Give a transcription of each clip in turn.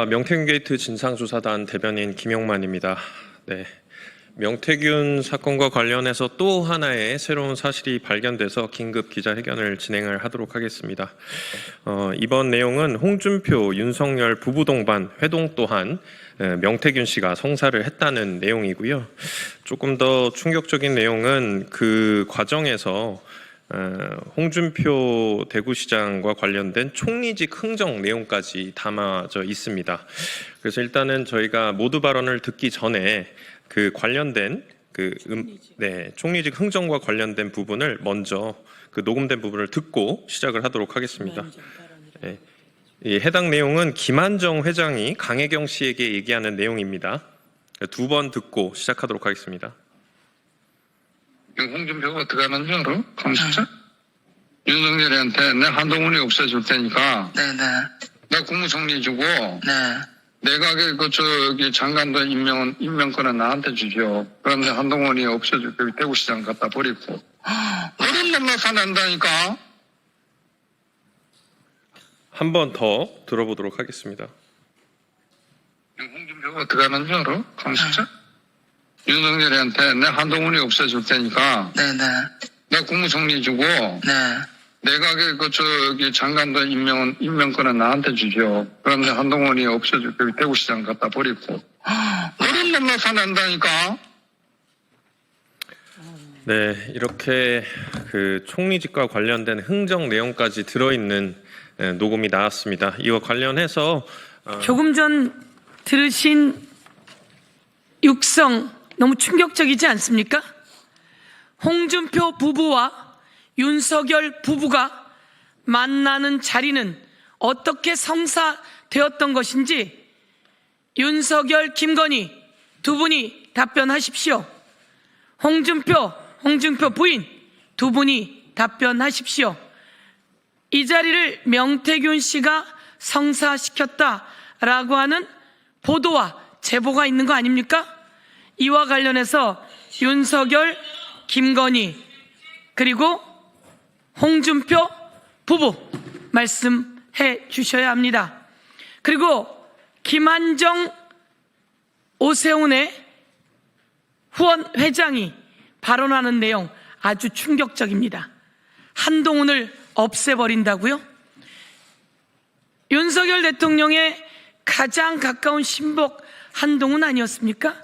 명태균 게이트 진상조사단 대변인 김용만입니다. 네, 명태균 사건과 관련해서 또 하나의 새로운 사실이 발견돼서 긴급 기자회견을 진행을 하도록 하겠습니다. 이번 내용은 홍준표, 윤석열 부부 동반 회동 또한 명태균 씨가 성사를 했다는 내용이고요. 조금 더 충격적인 내용은 그 과정에서 홍준표 대구시장과 관련된 총리직 흥정 내용까지 담아져 있습니다. 그래서 일단은 저희가 모두 발언을 듣기 전에 그 관련된 총리직 흥정과 관련된 부분을 먼저 그 녹음된 부분을 듣고 시작을 하도록 하겠습니다. 네. 이 해당 내용은 김한정 회장이 강혜경 씨에게 얘기하는 내용입니다. 두 번 듣고 시작하도록 하겠습니다. 홍준표가 어떻게 하는 줄 알아? 강수차? 윤석열이한테 내 한동훈이 없애줄 테니까 네네. 내 국무총리 주고 네. 내각의 장관도 임명권은 나한테 주죠. 그런데 한동훈이 없애줄 때 대구시장 갖다 버리고 이런 놈만 사낸다니까. 한 번 더 들어보도록 하겠습니다. 홍준표가 어떻게 하는 줄 알아? 강수차? 윤석열이한테 내 한동훈이 없애줄 테니까 네네. 내 국무총리 주고 네. 내각의 장관도 임명권은 나한테 주죠. 그런데 한동훈이 없애줄 때 대구시장 갖다 버리고 이런 놈만 사낸다니까. 네, 이렇게 그 총리직과 관련된 흥정 내용까지 들어있는 녹음이 나왔습니다. 이와 관련해서 조금 전 들으신 육성 너무 충격적이지 않습니까? 홍준표 부부와 윤석열 부부가 만나는 자리는 어떻게 성사되었던 것인지 윤석열, 김건희 두 분이 답변하십시오. 홍준표 부인 두 분이 답변하십시오. 이 자리를 명태균 씨가 성사시켰다라고 하는 보도와 제보가 있는 거 아닙니까? 이와 관련해서 윤석열, 김건희 그리고 홍준표 부부 말씀해 주셔야 합니다. 그리고 김한정, 오세훈의 후원 회장이 발언하는 내용 아주 충격적입니다. 한동훈을 없애버린다고요? 윤석열 대통령의 가장 가까운 신복 한동훈 아니었습니까?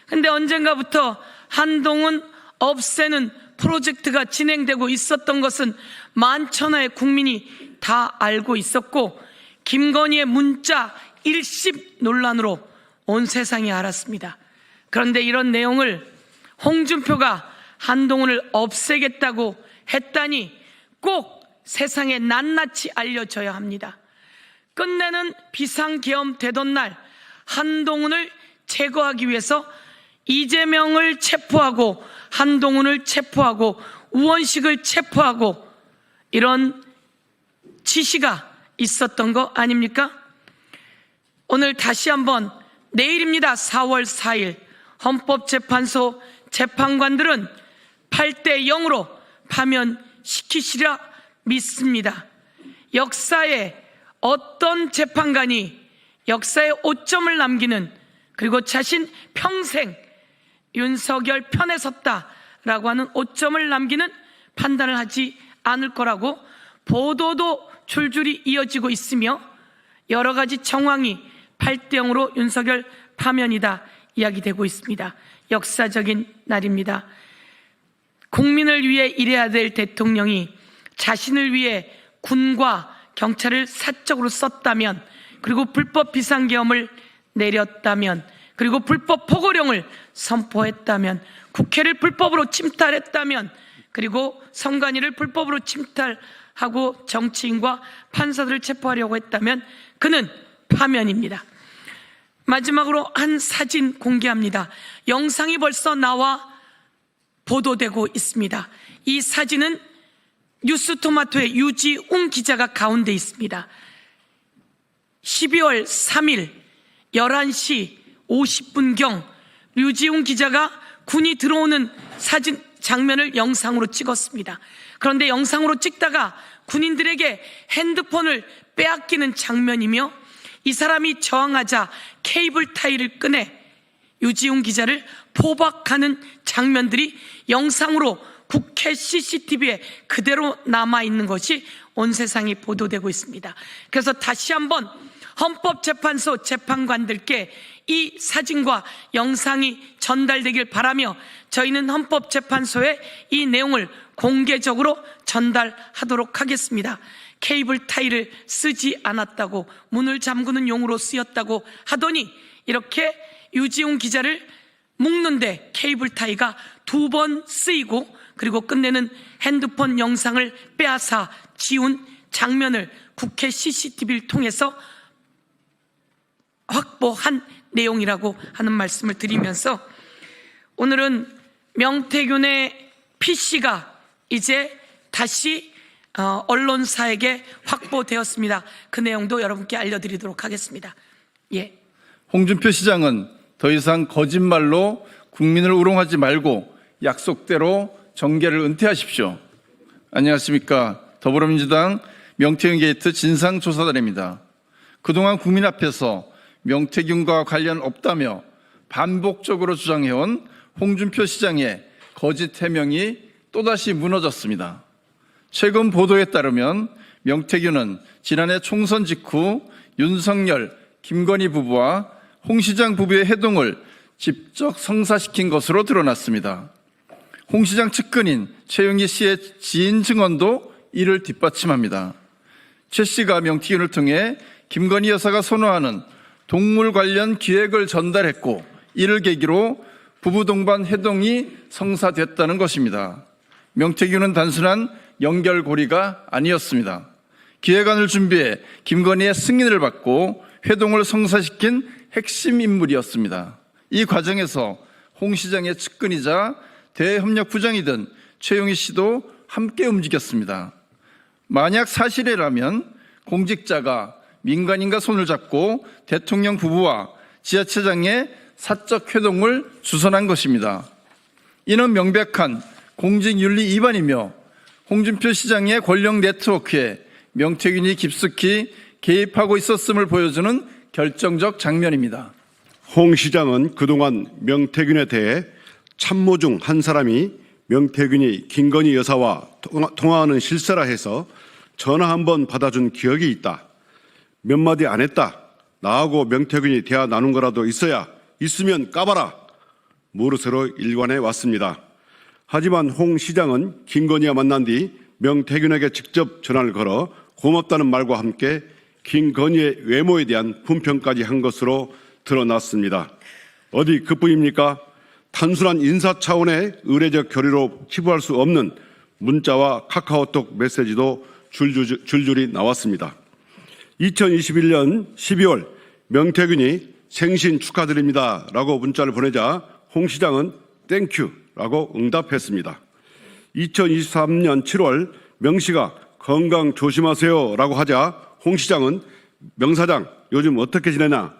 근데 언젠가부터 한동훈 없애는 프로젝트가 진행되고 있었던 것은 만천하의 국민이 다 알고 있었고 김건희의 문자 일십 논란으로 온 세상이 알았습니다. 그런데 이런 내용을 홍준표가 한동훈을 없애겠다고 했다니 꼭 세상에 낱낱이 알려져야 합니다. 끝내는 비상계엄 되던 날 한동훈을 제거하기 위해서 이재명을 체포하고 한동훈을 체포하고 우원식을 체포하고 이런 지시가 있었던 거 아닙니까? 오늘 다시 한번 내일입니다. 4월 4일 헌법재판소 재판관들은 8대 0으로 파면시키시리라 믿습니다. 역사에 어떤 재판관이 역사에 오점을 남기는 그리고 자신 평생 윤석열 편에 섰다라고 하는 오점을 남기는 판단을 하지 않을 거라고 보도도 줄줄이 이어지고 있으며 여러 가지 정황이 8대 0으로 윤석열 파면이다 이야기되고 있습니다. 역사적인 날입니다. 국민을 위해 일해야 될 대통령이 자신을 위해 군과 경찰을 사적으로 썼다면 그리고 불법 비상계엄을 내렸다면 그리고 불법 포고령을 선포했다면 국회를 불법으로 침탈했다면 그리고 선관위를 불법으로 침탈하고 정치인과 판사들을 체포하려고 했다면 그는 파면입니다. 마지막으로 한 사진 공개합니다. 영상이 벌써 나와 보도되고 있습니다. 이 사진은 뉴스토마토의 유지웅 기자가 가운데 있습니다. 12월 3일 11시 50분경 유지웅 기자가 군이 들어오는 사진 장면을 영상으로 찍었습니다. 그런데 영상으로 찍다가 군인들에게 핸드폰을 빼앗기는 장면이며 이 사람이 저항하자 케이블 타이를 꺼내 유지훈 기자를 포박하는 장면들이 영상으로 국회 CCTV에 그대로 남아있는 것이 온 세상이 보도되고 있습니다. 그래서 다시 한번 헌법재판소 재판관들께 이 사진과 영상이 전달되길 바라며 저희는 헌법재판소에 이 내용을 공개적으로 전달하도록 하겠습니다. 케이블 타이를 쓰지 않았다고, 문을 잠그는 용으로 쓰였다고 하더니 이렇게 유지훈 기자를 묶는데 케이블 타이가 2번 쓰이고, 그리고 끝내는 핸드폰 영상을 빼앗아 지운 장면을 국회 CCTV를 통해서 확보한 내용이라고 하는 말씀을 드리면서, 오늘은 명태균의 PC가 이제 다시 언론사에게 확보되었습니다. 그 내용도 여러분께 알려드리도록 하겠습니다. 예. 홍준표 시장은 더 이상 거짓말로 국민을 우롱하지 말고 약속대로 정계를 은퇴하십시오. 안녕하십니까. 더불어민주당 명태균 게이트 진상조사단입니다. 그동안 국민 앞에서 명태균과 관련 없다며 반복적으로 주장해온 홍준표 시장의 거짓 해명이 또다시 무너졌습니다. 최근 보도에 따르면 명태균은 지난해 총선 직후 윤석열, 김건희 부부와 홍 시장 부부의 해동을 직접 성사시킨 것으로 드러났습니다. 홍 시장 측근인 최영희 씨의 지인 증언도 이를 뒷받침합니다. 최 씨가 명태균을 통해 김건희 여사가 선호하는 동물 관련 기획을 전달했고, 이를 계기로 부부 동반 해동이 성사됐다는 것입니다. 명태균은 단순한 연결고리가 아니었습니다. 기획안을 준비해 김건희의 승인을 받고 회동을 성사시킨 핵심 인물이었습니다. 이 과정에서 홍 시장의 측근이자 대협력부장이던 최영희 씨도 함께 움직였습니다. 만약 사실이라면 공직자가 민간인과 손을 잡고 대통령 부부와 지하체장의 사적 회동을 주선한 것입니다. 이는 명백한 공직윤리 위반이며 홍준표 시장의 권력 네트워크에 명태균이 깊숙이 개입하고 있었음을 보여주는 결정적 장면입니다. 홍 시장은 그동안 명태균에 대해 참모 중 한 사람이 명태균이 김건희 여사와 통화하는 실세라 해서 전화 한번 받아준 기억이 있다. 몇 마디 안 했다. 나하고 명태균이 대화 나눈 거라도 있으면 까봐라. 무릇으로 일관해 왔습니다. 하지만 홍 시장은 김건희와 만난 뒤 명태균에게 직접 전화를 걸어 고맙다는 말과 함께 김건희의 외모에 대한 품평까지 한 것으로 드러났습니다. 어디 그뿐입니까? 단순한 인사 차원의 의례적 결의로 치부할 수 없는 문자와 카카오톡 메시지도 줄줄이 나왔습니다. 2021년 12월 명태균이 생신 축하드립니다 라고 문자를 보내자 홍 시장은 땡큐 라고 응답했습니다. 2023년 7월 명 씨가 건강 조심하세요 라고 하자 홍 시장은 명 사장 요즘 어떻게 지내나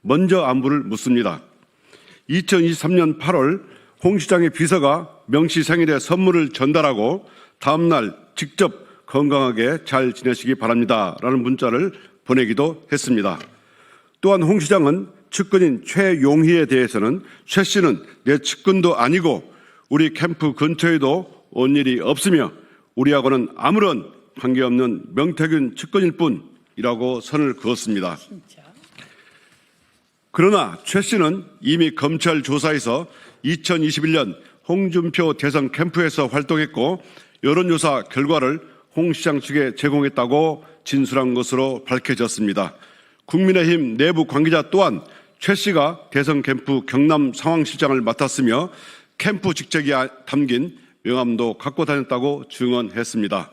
먼저 안부를 묻습니다. 2023년 8월 홍 시장의 비서가 명 씨 생일에 선물을 전달하고 다음날 직접 건강하게 잘 지내시기 바랍니다 라는 문자를 보내기도 했습니다. 또한 홍 시장은 측근인 최용희에 대해서는 최 씨는 내 측근도 아니고 우리 캠프 근처에도 온 일이 없으며 우리하고는 아무런 관계없는 명태균 측근일 뿐이라고 선을 그었습니다. 그러나 최 씨는 이미 검찰 조사에서 2021년 홍준표 대선 캠프에서 활동했고 여론조사 결과를 홍 시장 측에 제공했다고 진술한 것으로 밝혀졌습니다. 국민의힘 내부 관계자 또한 최 씨가 대선 캠프 경남 상황실장을 맡았으며 캠프 직책이 담긴 명함도 갖고 다녔다고 증언했습니다.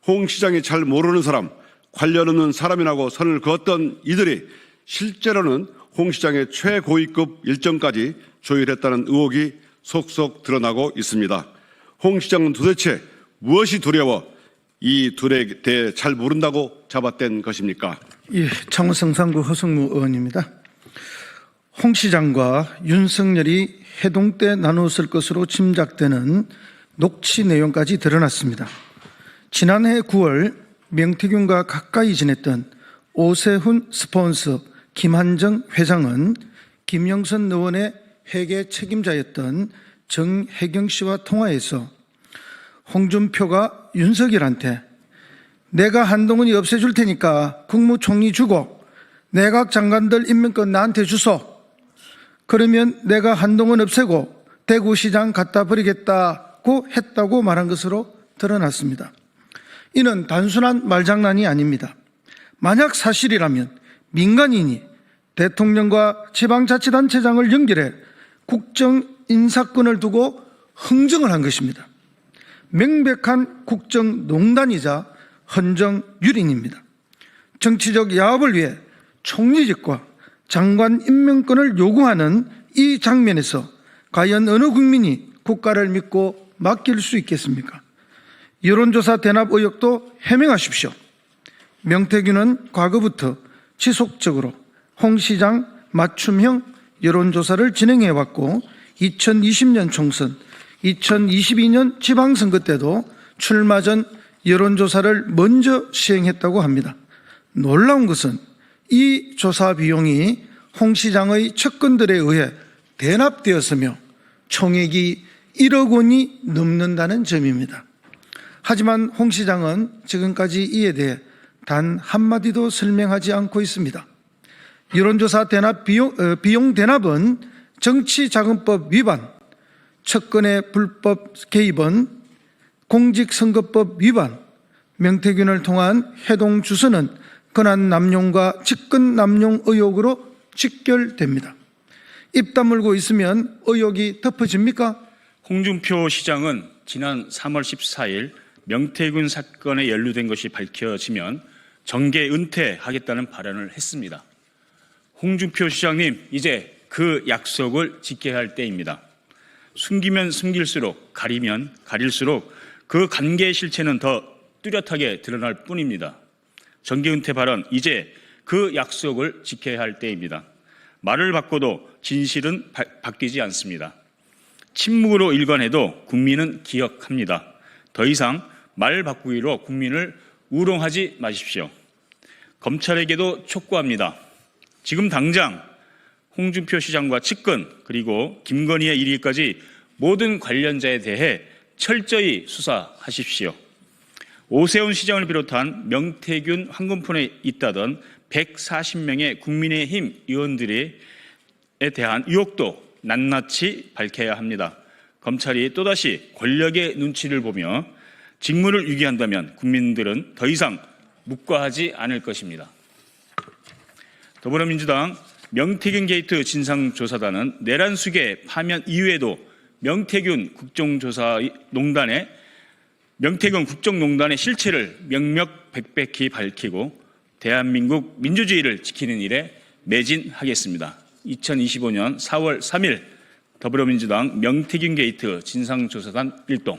홍 시장이 잘 모르는 사람, 관련 없는 사람이라고 선을 그었던 이들이 실제로는 홍 시장의 최고위급 일정까지 조율했다는 의혹이 속속 드러나고 있습니다. 홍 시장은 도대체 무엇이 두려워 이 둘에 대해 잘 모른다고 잡아댄 것입니까? 예, 창원성산구 허승무 의원입니다. 홍 시장과 윤석열이 해동 때 나누었을 것으로 짐작되는 녹취 내용까지 드러났습니다. 지난해 9월 명태균과 가까이 지냈던 오세훈 스폰서 김한정 회장은 김영선 의원의 회계 책임자였던 정혜경 씨와 통화해서 홍준표가 윤석열한테 내가 한동훈이 없애줄 테니까 국무총리 주고 내각 장관들 임명권 나한테 주소. 그러면 내가 한동훈 없애고 대구시장 갖다 버리겠다고 했다고 말한 것으로 드러났습니다. 이는 단순한 말장난이 아닙니다. 만약 사실이라면 민간인이 대통령과 지방자치단체장을 연결해 국정인사권을 두고 흥정을 한 것입니다. 명백한 국정농단이자 헌정유린입니다. 정치적 야합을 위해 총리직과 장관 임명권을 요구하는 이 장면에서 과연 어느 국민이 국가를 믿고 맡길 수 있겠습니까? 여론조사 대납 의혹도 해명하십시오. 명태균은 과거부터 지속적으로 홍 시장 맞춤형 여론조사를 진행해왔고 2020년 총선, 2022년 지방선거 때도 출마 전 여론조사를 먼저 시행했다고 합니다. 놀라운 것은 이 조사 비용이 홍 시장의 측근들에 의해 대납되었으며 총액이 1억 원이 넘는다는 점입니다. 하지만 홍 시장은 지금까지 이에 대해 단 한마디도 설명하지 않고 있습니다. 여론조사 대납 비용 대납은 정치자금법 위반, 측근의 불법 개입은 공직선거법 위반, 명태균을 통한 해동 주소는 권한 남용과 직권 남용 의혹으로 직결됩니다. 입 다물고 있으면 의혹이 덮어집니까? 홍준표 시장은 지난 3월 14일 명태균 사건에 연루된 것이 밝혀지면 정계 은퇴하겠다는 발언을 했습니다. 홍준표 시장님, 이제 그 약속을 지켜야 할 때입니다. 숨기면 숨길수록, 가리면 가릴수록 그 관계의 실체는 더 뚜렷하게 드러날 뿐입니다. 정계 은퇴 발언, 이제 그 약속을 지켜야 할 때입니다. 말을 바꿔도 진실은 바뀌지 않습니다. 침묵으로 일관해도 국민은 기억합니다. 더 이상 말 바꾸기로 국민을 우롱하지 마십시오. 검찰에게도 촉구합니다. 지금 당장 홍준표 시장과 측근 그리고 김건희의 1위까지 모든 관련자에 대해 철저히 수사하십시오. 오세훈 시장을 비롯한 명태균 황금폰에 있다던 140명의 국민의힘 의원들에 대한 의혹도 낱낱이 밝혀야 합니다. 검찰이 또다시 권력의 눈치를 보며 직무를 유기한다면 국민들은 더 이상 묵과하지 않을 것입니다. 더불어민주당 명태균 게이트 진상조사단은 내란 수계 파면 이후에도 명태균 국정농단의 실체를 명명백백히 밝히고 대한민국 민주주의를 지키는 일에 매진하겠습니다. 2025년 4월 3일 더불어민주당 명태균 게이트 진상조사단 일동